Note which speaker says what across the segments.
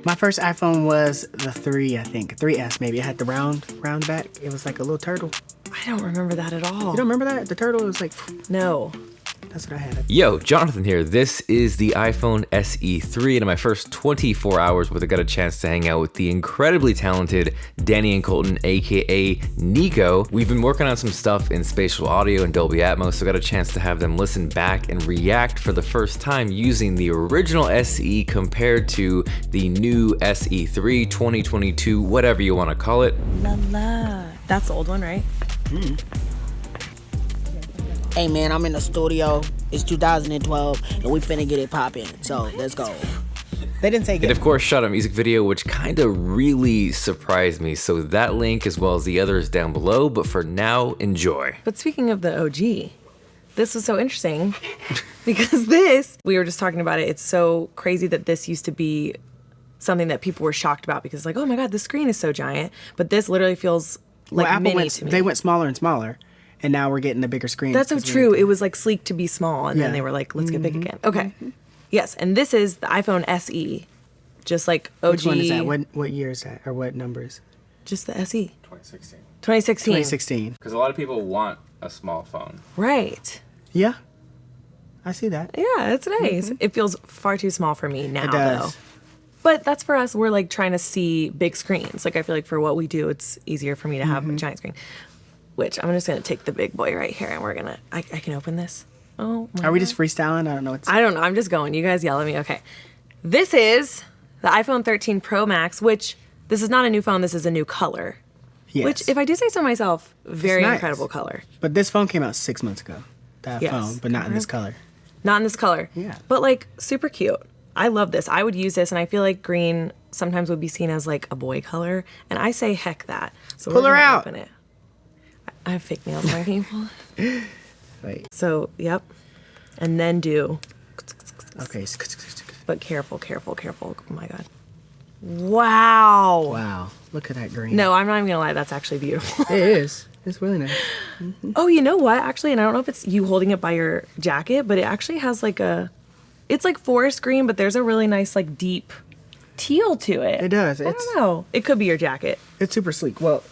Speaker 1: My first iPhone was the 3, I think. 3S maybe. It had the round back. It was like a little turtle.
Speaker 2: I don't remember that at all.
Speaker 1: You don't remember that? The turtle was like...
Speaker 2: No.
Speaker 1: That's what I had.
Speaker 3: Yo, Jonathan here. This is the iPhone SE3, and in my first 24 hours where I got a chance to hang out with the incredibly talented Danny and Colton, aka Nico. We've been working on some stuff in spatial audio and Dolby Atmos, so I got a chance to have them listen back and react for the first time using the original SE compared to the new SE3 2022, whatever you want to call it.
Speaker 2: La la. That's the old one, right?
Speaker 4: Hey man, I'm in the studio. It's 2012 and we finna get it poppin'. So let's go.
Speaker 1: They didn't say
Speaker 3: It of course shot a music video, which kind of really surprised me. So that link as well as the others down below. But for now, enjoy.
Speaker 2: But speaking of the OG, this was so interesting because we were just talking about it. It's so crazy that this used to be something that people were shocked about because like, oh my God, the screen is so giant. But this literally feels like
Speaker 1: Apple
Speaker 2: mini to me.
Speaker 1: They went smaller and smaller. And now we're getting the bigger screen.
Speaker 2: That's so true. It was like sleek to be small, and then they were like, let's get big again. Okay. Yes, and this is the iPhone SE, just like OG.
Speaker 1: Which one is that? What year is that? Or what numbers?
Speaker 2: Just the SE.
Speaker 3: 2016.
Speaker 2: 2016.
Speaker 1: 2016.
Speaker 3: Because a lot of people want a small phone.
Speaker 2: Right.
Speaker 1: Yeah. I see that.
Speaker 2: Yeah, it's nice. It feels far too small for me now,
Speaker 1: It does.
Speaker 2: though. But that's for us. We're like trying to see big screens. Like I feel like for what we do, it's easier for me to have a giant screen. Which I'm just gonna take the big boy right here, and we're gonna. I can open this. Oh.
Speaker 1: Are we just freestyling? I don't know.
Speaker 2: I don't know. I'm just going. You guys yell at me. Okay. This is the iPhone 13 Pro Max, which this is not a new phone. This is a new color.
Speaker 1: Yes.
Speaker 2: Which, if I do say so myself, very
Speaker 1: nice.
Speaker 2: incredible color.
Speaker 1: But this phone came out 6 months ago. That
Speaker 2: Yes.
Speaker 1: phone, but not in this color.
Speaker 2: Not in this color.
Speaker 1: Yeah.
Speaker 2: But like super cute. I love this. I would use this, and I feel like green sometimes would be seen as like a boy color, and I say heck that. So
Speaker 1: Pull
Speaker 2: we're
Speaker 1: her
Speaker 2: gonna
Speaker 1: out.
Speaker 2: Open it. I have fake nails. Can you pull it?
Speaker 1: Wait.
Speaker 2: So yep, and then do.
Speaker 1: Okay.
Speaker 2: But careful, careful, careful. Oh my God. Wow.
Speaker 1: Wow. Look at that green.
Speaker 2: No, I'm not even gonna lie. That's actually beautiful.
Speaker 1: It is. It's really nice.
Speaker 2: Oh, you know what? Actually, and I don't know if it's you holding it by your jacket, but it actually has like it's like forest green, but there's a really nice like deep teal to it.
Speaker 1: It does.
Speaker 2: I don't know. It could be your jacket.
Speaker 1: It's super sleek. Well,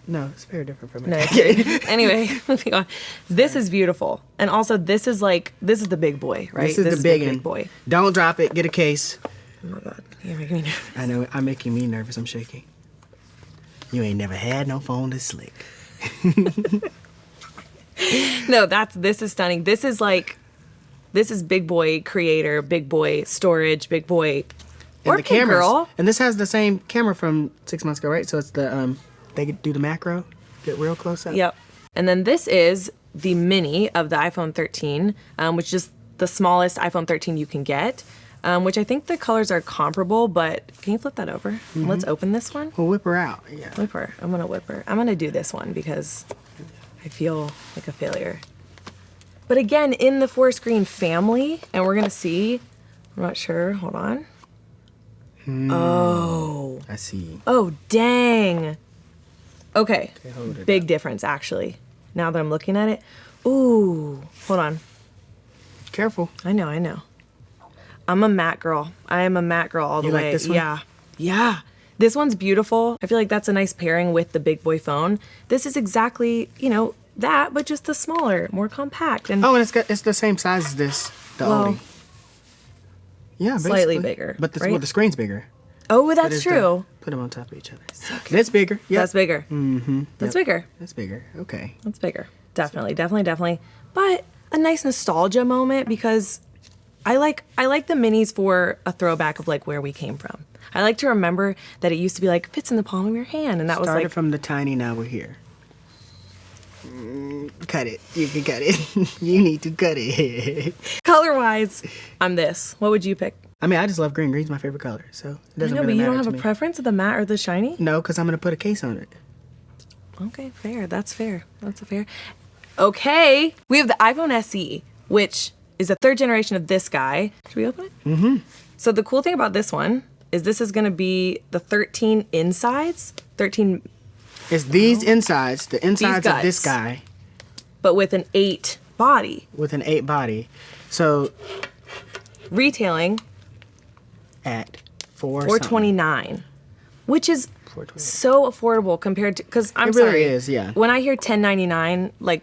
Speaker 1: no, it's very different from it.
Speaker 2: No, it's anyway, moving on. This is beautiful, and also this is the big boy, right?
Speaker 1: This is the big one.
Speaker 2: boy.
Speaker 1: Don't drop it. Get a case.
Speaker 2: Oh my God, you're making me nervous.
Speaker 1: I know. I'm making me nervous. I'm shaking. You ain't never had no phone this slick.
Speaker 2: No, this is stunning. This is big boy creator, big boy storage, big boy.
Speaker 1: And the cameras.
Speaker 2: Girl.
Speaker 1: And this has the same camera from 6 months ago, right? So it's the they could do the macro, get real close up.
Speaker 2: Yep. And then this is the mini of the iPhone 13, which is the smallest iPhone 13 you can get, which I think the colors are comparable, but can you flip that over? Let's open this one.
Speaker 1: Well, whip her out. Yeah.
Speaker 2: Whip her. I'm going to whip her. I'm going to do this one because I feel like a failure. But again, in the forest green family, and we're going to see, I'm not sure. Hold on. Oh.
Speaker 1: I see.
Speaker 2: Oh, dang. Okay,
Speaker 1: hold it
Speaker 2: big difference actually. Now that I'm looking at it. Ooh, hold on.
Speaker 1: Careful.
Speaker 2: I know. I'm a matte girl. I am a matte girl all the
Speaker 1: You
Speaker 2: way.
Speaker 1: like this one?
Speaker 2: Yeah. This one's beautiful. I feel like that's a nice pairing with the big boy phone. This is exactly, that, but just a smaller, more compact. And
Speaker 1: Oh, and it's the same size as this, the oldie. Yeah,
Speaker 2: slightly
Speaker 1: basically.
Speaker 2: bigger,
Speaker 1: But
Speaker 2: right?
Speaker 1: the screen's bigger.
Speaker 2: oh,
Speaker 1: But
Speaker 2: that's
Speaker 1: it's
Speaker 2: true.
Speaker 1: Put them on top of each other. That's bigger. Yep.
Speaker 2: That's bigger. Mm-hmm. That's bigger.
Speaker 1: That's bigger. Okay.
Speaker 2: That's bigger. Definitely. But a nice nostalgia moment because I like the minis for a throwback of like where we came from. I like to remember that it used to be like fits in the palm of your hand, and that was
Speaker 1: Started
Speaker 2: like
Speaker 1: from the tiny, now we're here. Cut it. You can cut it. You need to cut it.
Speaker 2: color-wise. I'm this. What would you pick?
Speaker 1: I mean, I just love green. Green's my favorite color, so it
Speaker 2: I
Speaker 1: doesn't
Speaker 2: know,
Speaker 1: really
Speaker 2: but you
Speaker 1: matter
Speaker 2: don't have
Speaker 1: to
Speaker 2: a
Speaker 1: me.
Speaker 2: preference of the matte or the shiny?
Speaker 1: No, because I'm gonna put a case on it.
Speaker 2: Okay, fair. That's fair. That's a fair. Okay, we have the iPhone SE, which is a third generation of this guy. Should we open it? Mm-hmm. So the cool thing about this one is this is going to be the 13 insides, 13,
Speaker 1: It's these insides, the insides of this
Speaker 2: guts.
Speaker 1: guy,
Speaker 2: but with an 8 body.
Speaker 1: with an 8 body. So
Speaker 2: Retailing
Speaker 1: at
Speaker 2: $429, which is
Speaker 1: $429.
Speaker 2: so affordable compared to, because I'm
Speaker 1: It really
Speaker 2: sorry,
Speaker 1: is, yeah.
Speaker 2: when I hear $10.99, like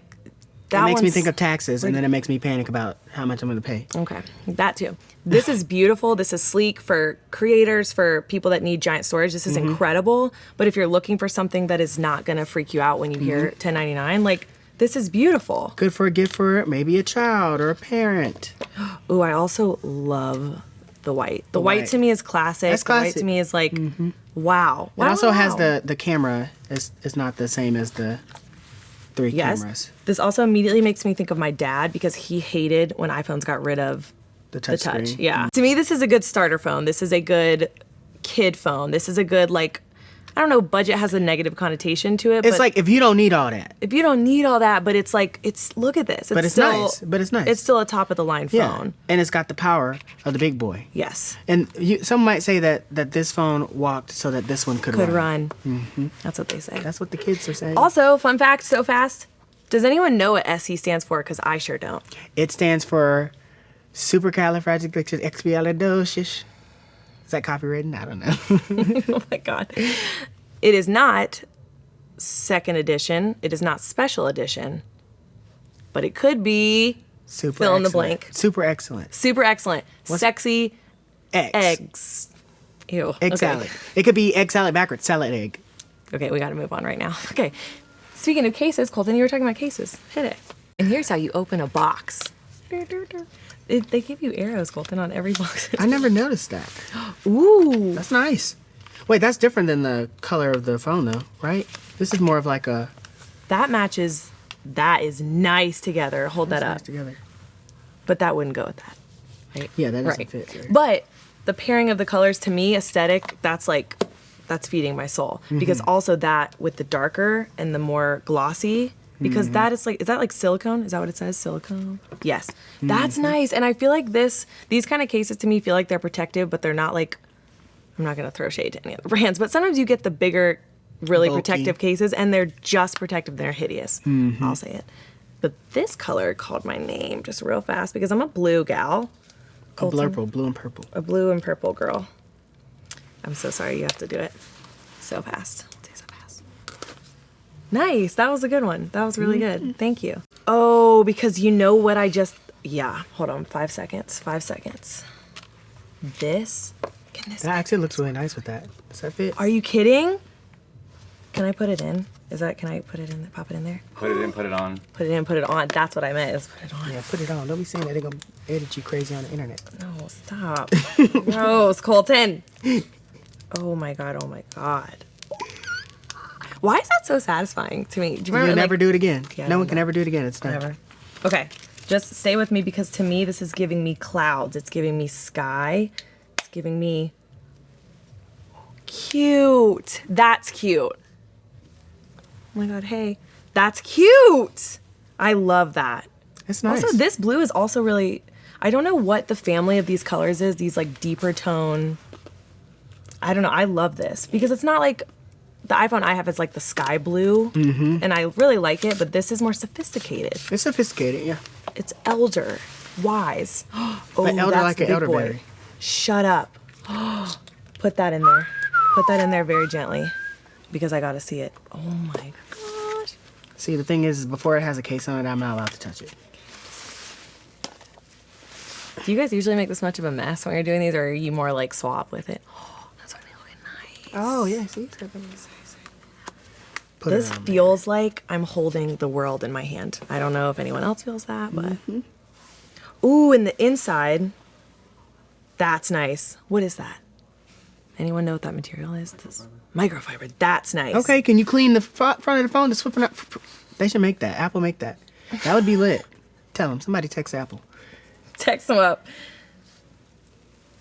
Speaker 2: that
Speaker 1: It makes me
Speaker 2: one's-
Speaker 1: think of taxes, and then it makes me panic about how much I'm going to pay.
Speaker 2: Okay, that too. This is beautiful. This is sleek for creators, for people that need giant storage. This is incredible. But if you're looking for something that is not going to freak you out when you hear $10.99, like this is beautiful.
Speaker 1: Good for a gift for maybe a child or a parent.
Speaker 2: Ooh, I also love the white. The white
Speaker 1: white.
Speaker 2: to me is classic.
Speaker 1: That's
Speaker 2: The white
Speaker 1: classic.
Speaker 2: to me is like, wow.
Speaker 1: It also has
Speaker 2: wow.
Speaker 1: the camera. It's not the same as the 3
Speaker 2: Yes.
Speaker 1: cameras.
Speaker 2: This also immediately makes me think of my dad because he hated when iPhones got rid of
Speaker 1: The
Speaker 2: the
Speaker 1: touch
Speaker 2: touch.
Speaker 1: screen.
Speaker 2: Yeah. To me, this is a good starter phone. This is a good kid phone. This is a good, like, I don't know, budget has a negative connotation to it.
Speaker 1: It's
Speaker 2: but
Speaker 1: like if you don't need all that.
Speaker 2: if you don't need all that, but it's like, look at this.
Speaker 1: But it's
Speaker 2: still,
Speaker 1: nice. But it's nice.
Speaker 2: It's still a top of the line
Speaker 1: Yeah.
Speaker 2: phone.
Speaker 1: And it's got the power of the big boy.
Speaker 2: Yes.
Speaker 1: And some might say that this phone walked so that this one could
Speaker 2: Could run. That's what they say.
Speaker 1: That's what the kids are saying.
Speaker 2: Also, fun fact, so fast. Does anyone know what SE stands for? Because I sure don't.
Speaker 1: It stands for supercalifragilisticexpialidocious. Is that copywritten? I don't know.
Speaker 2: Oh my God. It is not second edition. It is not special edition. But it could be
Speaker 1: Super
Speaker 2: fill in the
Speaker 1: excellent.
Speaker 2: blank.
Speaker 1: Super excellent.
Speaker 2: Super excellent. Sexy
Speaker 1: Eggs.
Speaker 2: eggs. Ew.
Speaker 1: Egg
Speaker 2: okay.
Speaker 1: salad. It could be egg salad backwards. Salad egg.
Speaker 2: Okay, we got to move on right now. Okay. Speaking of cases, Colton, you were talking about cases. Hit it. And here's how you open a box. They give you arrows, Colton, on every box.
Speaker 1: I never noticed that.
Speaker 2: Ooh.
Speaker 1: That's nice. Wait, that's different than the color of the phone, though, right? This is more of like a.
Speaker 2: That matches. That is nice together. Hold that up.
Speaker 1: Nice together.
Speaker 2: But that wouldn't go with that. Right?
Speaker 1: Yeah, that doesn't
Speaker 2: Right.
Speaker 1: fit. There.
Speaker 2: But the pairing of the colors, to me, aesthetic, that's feeding my soul. Because also that with the darker and the more glossy, because that is that like silicone? Is that what it says? Silicone? Yes. That's nice. And I feel like these kind of cases to me feel like they're protective, but they're not like, I'm not going to throw shade to any other brands, but sometimes you get the bigger, really
Speaker 1: Bulky.
Speaker 2: protective cases and they're just protective. They're hideous. I'll say it. But this color called my name just real fast because I'm a blue gal.
Speaker 1: A blurple, blue and purple.
Speaker 2: A blue and purple girl. I'm so sorry you have to do it so fast. Say so fast. Nice. That was a good one. That was really good. Thank you. Oh, because you know what I just... Yeah. Hold on. 5 seconds. 5 seconds. This... Can this...
Speaker 1: That actually looks really nice with that. Does that fit?
Speaker 2: Are you kidding? Can I put it in? Can I put it in? Pop it in there?
Speaker 3: Put it in, put it on.
Speaker 2: Put it in, put it on. That's what I meant is put it on.
Speaker 1: Yeah, put it on. Don't be saying that they're going to edit you crazy on the internet.
Speaker 2: No, stop. Gross, Colton. Oh my God, oh my God. Why is that so satisfying to me? Do you remember?
Speaker 1: You'll never do it again.
Speaker 2: Yeah,
Speaker 1: no one
Speaker 2: no.
Speaker 1: can ever do it again. It's done.
Speaker 2: Never. Okay, just stay with me because to me this is giving me clouds. It's giving me sky. It's giving me cute. That's cute. Oh my God, hey, that's cute. I love that.
Speaker 1: It's nice.
Speaker 2: Also, this blue is also really, I don't know what the family of these colors is, these like deeper tone. I don't know, I love this because it's not like the iPhone I have is like the sky blue and I really like it, but this is more sophisticated.
Speaker 1: It's sophisticated, yeah.
Speaker 2: It's elder, wise. Oh,
Speaker 1: But elder
Speaker 2: that's
Speaker 1: like
Speaker 2: the
Speaker 1: an
Speaker 2: big boy.
Speaker 1: elderberry.
Speaker 2: Shut up. Put that in there. Put that in there very gently because I gotta see it. Oh my gosh.
Speaker 1: See, the thing is, before it has a case on it, I'm not allowed to touch it.
Speaker 2: Do you guys usually make this much of a mess when you're doing these, or are you more like swap with it? Oh, that's why they look nice.
Speaker 1: Oh, yeah, see? It's got them. Put
Speaker 2: This
Speaker 1: it on
Speaker 2: feels like I'm holding the world in my hand. I don't know if anyone else feels that, but. Ooh, and the inside, that's nice. What is that? Anyone know what that material is? This microfiber. That's nice.
Speaker 1: Okay, can you clean the front of the phone to swip it up? They should make that. Apple make that. That would be lit. Tell them. Somebody text Apple.
Speaker 2: Text them up.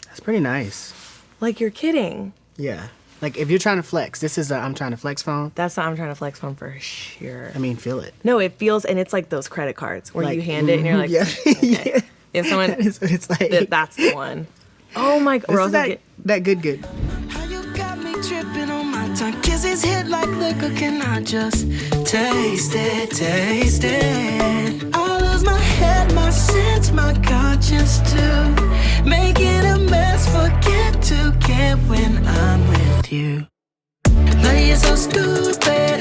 Speaker 1: That's pretty nice.
Speaker 2: Like you're kidding.
Speaker 1: Yeah. Like, if you're trying to flex, this is a I'm trying to flex phone.
Speaker 2: That's not I'm trying to flex phone for sure.
Speaker 1: I mean, feel it.
Speaker 2: No, it feels, and it's like those credit cards where
Speaker 1: Like,
Speaker 2: you hand it and you're like,
Speaker 1: yeah.
Speaker 2: okay.
Speaker 1: Yeah.
Speaker 2: If someone,
Speaker 1: That is what it's like.
Speaker 2: that's the one. Oh my God.
Speaker 1: This is that good.
Speaker 5: How you got me tripping on my tongue? Kisses hit like liquor, can I just taste it, taste it? I lose my head, my sense, my conscience too. Making a mess, forget to get you. But you're so stupid.